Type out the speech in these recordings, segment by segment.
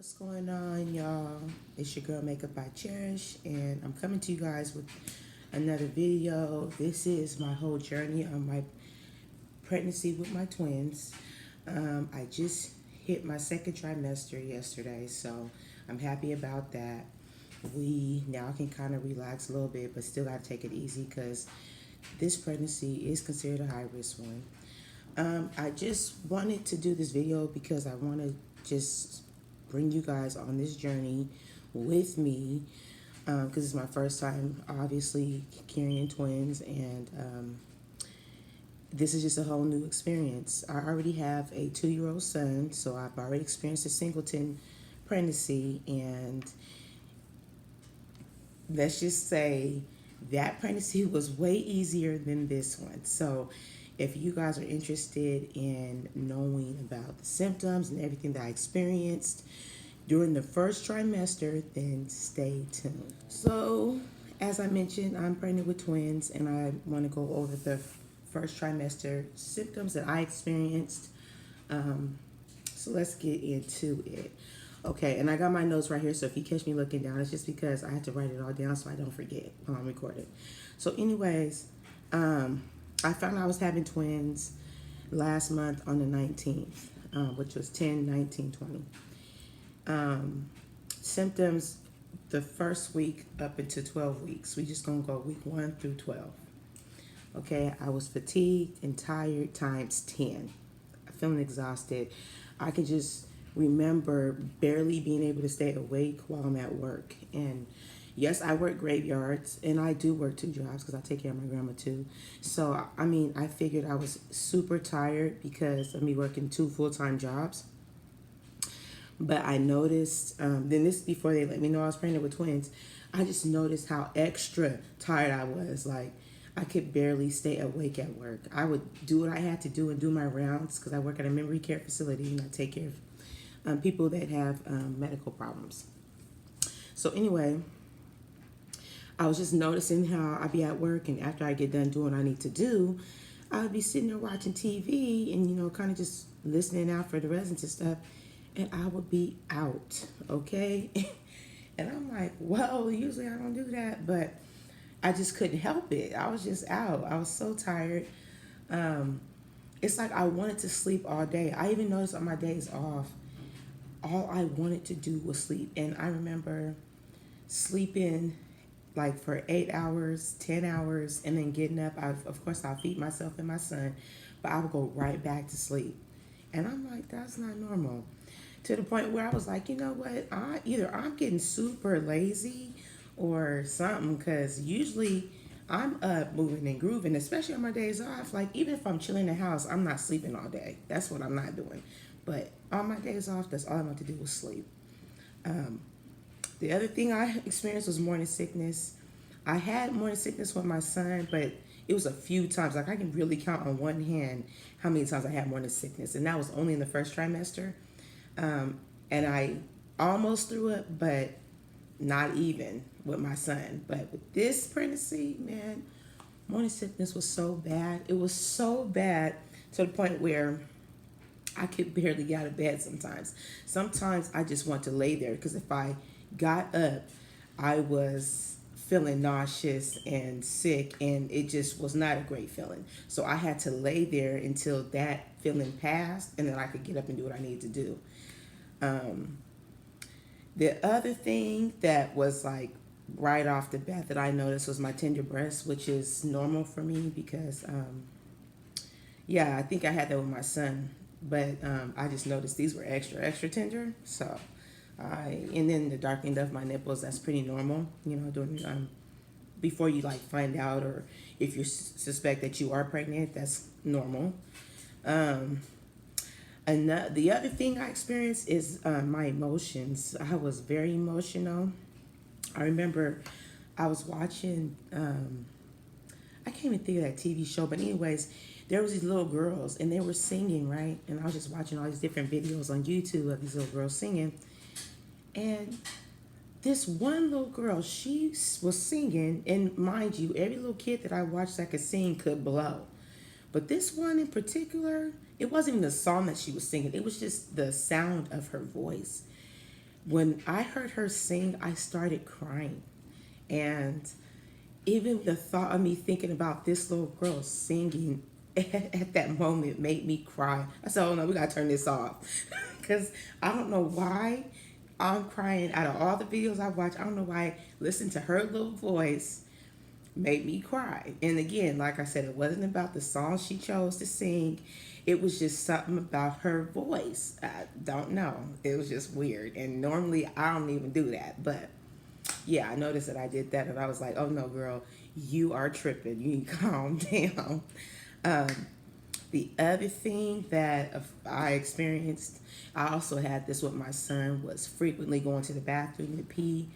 What's going on, y'all? It's your girl Makeup by Cherish, and I'm coming to you guys with another video. This is my whole journey on my pregnancy with my twins. I just hit my second trimester yesterday, so I'm happy about that. We now can kind of relax a little bit, but still got to take it easy because this pregnancy is considered a high risk one. I just wanted to do this video because I want to just bring you guys on this journey with me because it's my first time, obviously, carrying twins, and this is just a whole new experience. I already have a 2-year-old son, so I've already experienced a singleton pregnancy, and let's just say that pregnancy was way easier than this one. So if you guys are interested in knowing about the symptoms and everything that I experienced during the first trimester, then stay tuned. So, as I mentioned, I'm pregnant with twins, and I want to go over the first trimester symptoms that I experienced. So let's get into it. Okay, and I got my notes right here, so if you catch me looking down, it's just because I had to write it all down so I don't forget while I'm recording. So anyways, I found I was having twins last month on the 19th, which was 10, 19, 20. Symptoms the first week up into 12 weeks. We just gonna go week 1 through 12. Okay, I was fatigued and tired times 10. Feeling exhausted. I can just remember barely being able to stay awake while I'm at work. And yes, I work graveyards, and I do work 2 jobs because I take care of my grandma too. So, I mean, I figured I was super tired because of me working 2 full-time jobs. But I noticed, then this before they let me know I was pregnant with twins, I just noticed how extra tired I was. Like, I could barely stay awake at work. I would do what I had to do and do my rounds because I work at a memory care facility and I take care of people that have medical problems. So anyway, I was just noticing how I'd be at work, and after I get done doing what I need to do, I would be sitting there watching TV and, kind of just listening out for the residents and stuff, and I would be out, okay? And I'm like, well, usually I don't do that, but I just couldn't help it. I was just out. I was so tired. It's like I wanted to sleep all day. I even noticed on my days off, all I wanted to do was sleep. And I remember sleeping like for 8 hours, 10 hours, and then getting up. Of course, I'll feed myself and my son, but I would go right back to sleep. And I'm like, that's not normal. To the point where I was like, you know what? Either I'm getting super lazy or something, because usually I'm up moving and grooving, especially on my days off. Like, even if I'm chilling in the house, I'm not sleeping all day. That's what I'm not doing. But on my days off, that's all I want to do was sleep. The other thing I experienced was morning sickness. I had morning sickness with my son, but it was a few times. Like, I can really count on one hand how many times I had morning sickness, and that was only in the first trimester. And I almost threw up, but not even with my son. But with this pregnancy, man, morning sickness was so bad. It was so bad to the point where I could barely get out of bed sometimes. Sometimes I just want to lay there because if I got up, I was feeling nauseous and sick, and it just was not a great feeling. So I had to lay there until that feeling passed, and then I could get up and do what I needed to do. The other thing that was like right off the bat that I noticed was my tender breasts, which is normal for me because, yeah, I think I had that with my son, but I just noticed these were extra, extra tender. So and then the darkening of my nipples, that's pretty normal, during, before you like find out, or if you suspect that you are pregnant, that's normal. And the other thing I experienced is my emotions. I was very emotional. I remember I was watching, I can't even think of that TV show, but anyways, there was these little girls, and they were singing, right? And I was just watching all these different videos on YouTube of these little girls singing. And this one little girl, she was singing, and mind you, every little kid that I watched that could sing could blow. But this one in particular, it wasn't even the song that she was singing. It was just the sound of her voice. When I heard her sing, I started crying. And even the thought of me thinking about this little girl singing at that moment made me cry. I said, oh no, we gotta turn this off. Because I don't know why I'm crying. Out of all the videos I watched, I don't know why listening to her little voice made me cry. And again, like I said, it wasn't about the song she chose to sing. It was just something about her voice. I don't know. It was just weird. And normally I don't even do that. But yeah, I noticed that I did that, and I was like, oh no, girl, you are tripping. You need to calm down. Um, the other thing that I experienced, I also had this with my son, was frequently going to the bathroom to pee.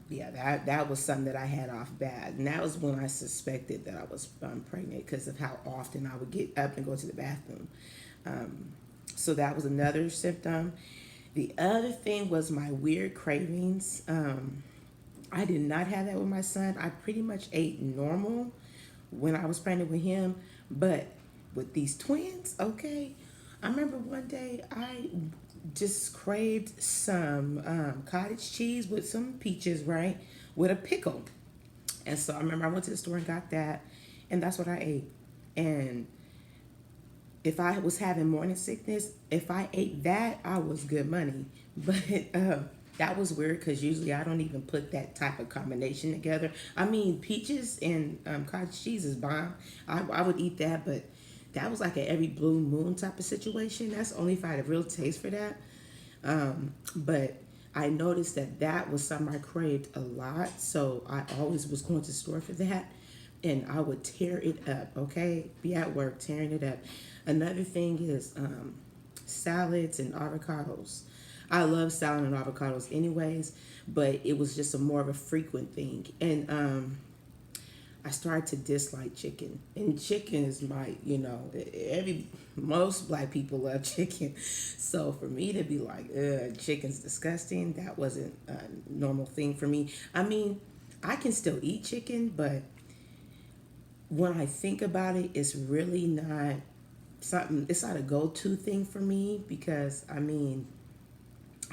Yeah, that was something that I had off bad, and that was when I suspected that I was pregnant because of how often I would get up and go to the bathroom. Um, so that was another symptom. The other thing was my weird cravings. I did not have that with my son. I pretty much ate normal when I was pregnant with him, but with these twins, okay. I remember one day I just craved some cottage cheese with some peaches, right, with a pickle. And so I remember I went to the store and got that, and that's what I ate. And if I was having morning sickness, if I ate that, I was good money. But that was weird because usually I don't even put that type of combination together. I mean, peaches and cottage cheese is bomb. I would eat that, but that was like an every blue moon type of situation. That's only if I had a real taste for that. But I noticed that that was something I craved a lot. So I always was going to the store for that. And I would tear it up, okay? Be at work tearing it up. Another thing is salads and avocados. I love salad and avocados anyways, but it was just a more of a frequent thing. And I started to dislike chicken. And chicken is my, most black people love chicken. So for me to be like, ugh, chicken's disgusting, that wasn't a normal thing for me. I mean, I can still eat chicken, but when I think about it, it's really not something, it's not a go to thing for me because, I mean,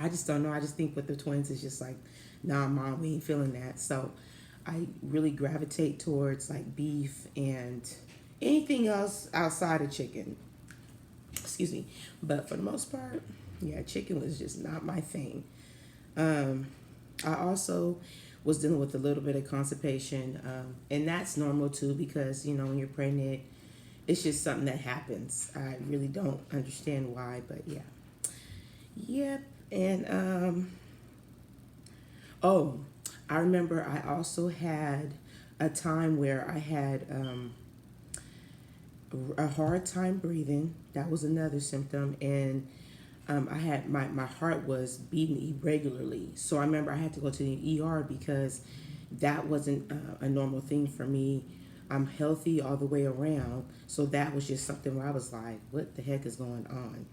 I just don't know. I just think with the twins, it's just like, nah, mom, we ain't feeling that. So I really gravitate towards like beef and anything else outside of chicken. Excuse me. But for the most part, yeah, chicken was just not my thing. Um, I also was dealing with a little bit of constipation, and that's normal too because when you're pregnant, it's just something that happens. I really don't understand why, but yeah, yep. And oh, I remember I also had a time where I had a hard time breathing. That was another symptom, and I had my heart was beating irregularly. So I remember I had to go to the ER because that wasn't a normal thing for me. I'm healthy all the way around, so that was just something where I was like, "What the heck is going on?"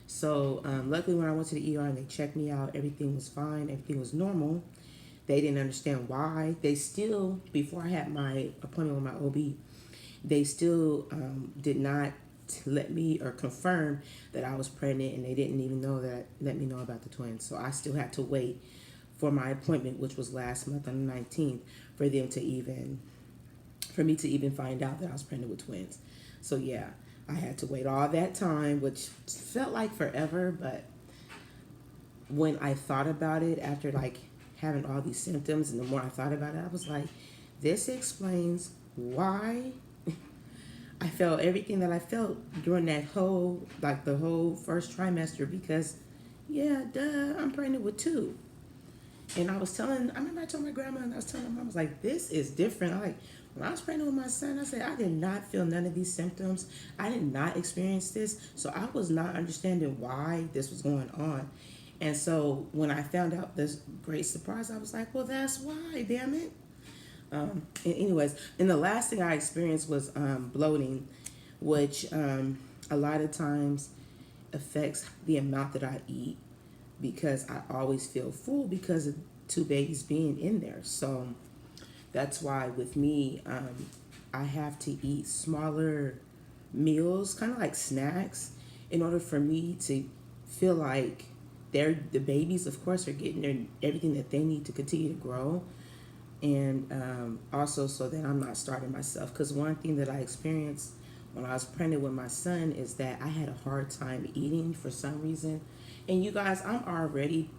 So luckily, when I went to the ER and they checked me out, everything was fine. Everything was normal. They didn't understand why. They still, before I had my appointment with my OB, they still did not let me or confirm that I was pregnant, and they didn't even let me know about the twins. So I still had to wait for my appointment, which was last month on the 19th, for me to even find out that I was pregnant with twins. So yeah, I had to wait all that time, which felt like forever, but when I thought about it after like having all these symptoms, and the more I thought about it, I was like, this explains why I felt everything that I felt during that the whole first trimester because, yeah, duh, I'm pregnant with two. And I remember I told my grandma, and I was telling her, I was like, this is different. When I was pregnant with my son, I said, I did not feel none of these symptoms. I did not experience this. So I was not understanding why this was going on. And so when I found out this great surprise, I was like, well, that's why, damn it. And anyways, and the last thing I experienced was bloating, which a lot of times affects the amount that I eat because I always feel full because of two babies being in there. So that's why with me, I have to eat smaller meals, kind of like snacks, in order for me to feel like the babies, of course, are getting everything that they need to continue to grow, and also so that I'm not starving myself. Because one thing that I experienced when I was pregnant with my son is that I had a hard time eating for some reason. And you guys, I'm already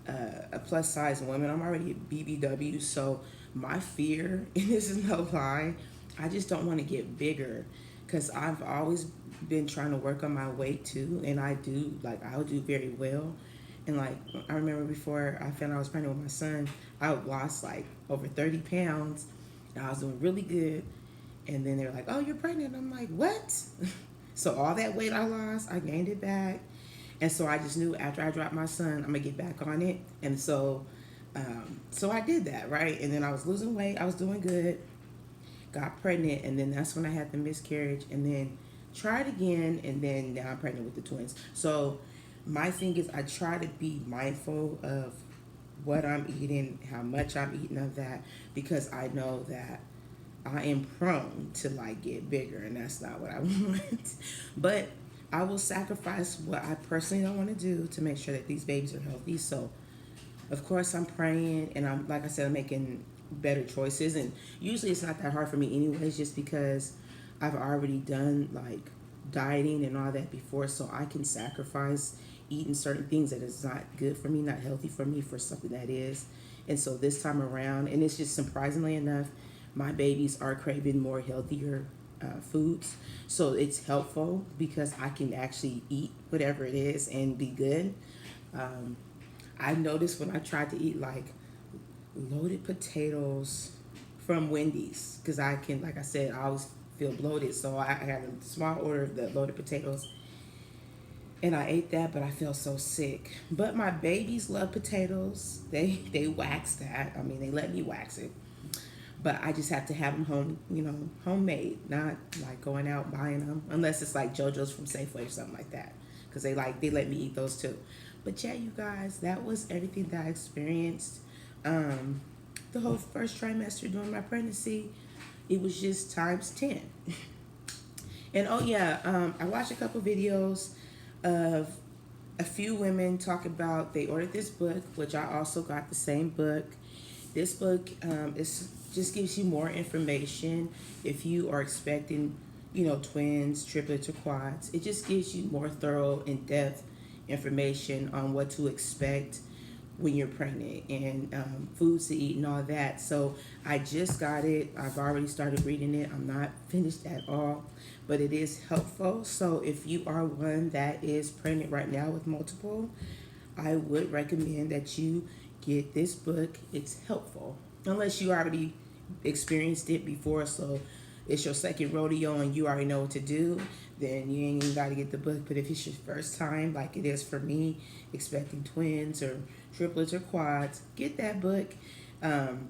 a plus size woman. I'm already a BBW, so my fear, and this is no lie, I just don't want to get bigger, because I've always been trying to work on my weight too, and I'll do very well. And like, I remember before I found out I was pregnant with my son, I lost like over 30 pounds, and I was doing really good. And then they're like, "Oh, you're pregnant." I'm like, "What?" So all that weight I lost, I gained it back. And so I just knew after I dropped my son, I'm gonna get back on it. And so I did that, right? And then I was losing weight, I was doing good, got pregnant, and then that's when I had the miscarriage, and then tried again, and then now I'm pregnant with the twins. So my thing is, I try to be mindful of what I'm eating, how much I'm eating of that, because I know that I am prone to like get bigger, and that's not what I want. But I will sacrifice what I personally don't want to do to make sure that these babies are healthy. So of course I'm praying, and I'm, like I said, I'm making better choices, and usually it's not that hard for me anyways, just because I've already done like dieting and all that before, so I can sacrifice eating certain things that is not good for me, not healthy for me, for something that is. And so this time around, and it's just surprisingly enough, my babies are craving more healthier foods. So it's helpful because I can actually eat whatever it is and be good. Um, I noticed when I tried to eat like loaded potatoes from Wendy's, because I can, like I said, I always feel bloated. So I had a small order of the loaded potatoes, and I ate that, but I felt so sick. But my babies love potatoes. They wax that. I mean, they let me wax it. But I just have to have them home, homemade, not like going out buying them, unless it's like JoJo's from Safeway or something like that, because they let me eat those too. But yeah, you guys, that was everything that I experienced. The whole first trimester during my pregnancy, it was just times 10. And oh yeah, I watched a couple videos of a few women talk about they ordered this book, which I also got the same book. This book is just gives you more information if you are expecting, twins, triplets, or quads. It just gives you more thorough, in-depth information on what to expect when you're pregnant, and foods to eat and all that. So I just got it. I've already started reading it. I'm not finished at all, but it is helpful. So if you are one that is pregnant right now with multiple, I would recommend that you get this book. It's helpful. Unless you already experienced it before, so it's your second rodeo and you already know what to do, then you ain't even got to get the book. But if it's your first time, like it is for me, expecting twins or triplets or quads, get that book. I'm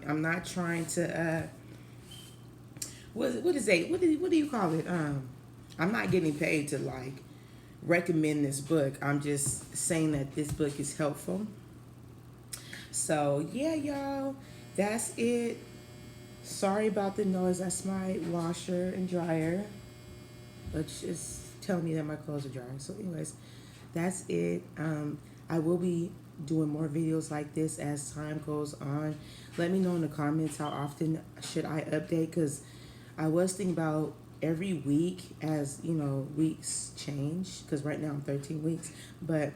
not trying to what do you call it? I'm not getting paid to like recommend this book. I'm just saying that this book is helpful. So yeah, y'all, that's it. Sorry about the noise. That's my washer and dryer. It's just telling me that my clothes are drying. So anyways, that's it. I will be doing more videos like this as time goes on. Let me know in the comments how often should I update, because I was thinking about every week, as weeks change, because right now I'm 13 weeks, but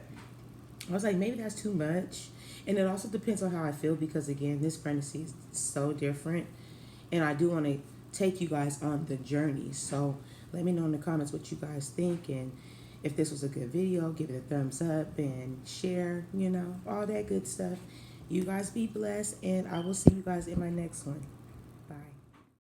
I was like, maybe that's too much. And it also depends on how I feel, because again, this pregnancy is so different, and I do want to take you guys on the journey. So let me know in the comments what you guys think, and if this was a good video, give it a thumbs up and share, all that good stuff. You guys be blessed, and I will see you guys in my next one.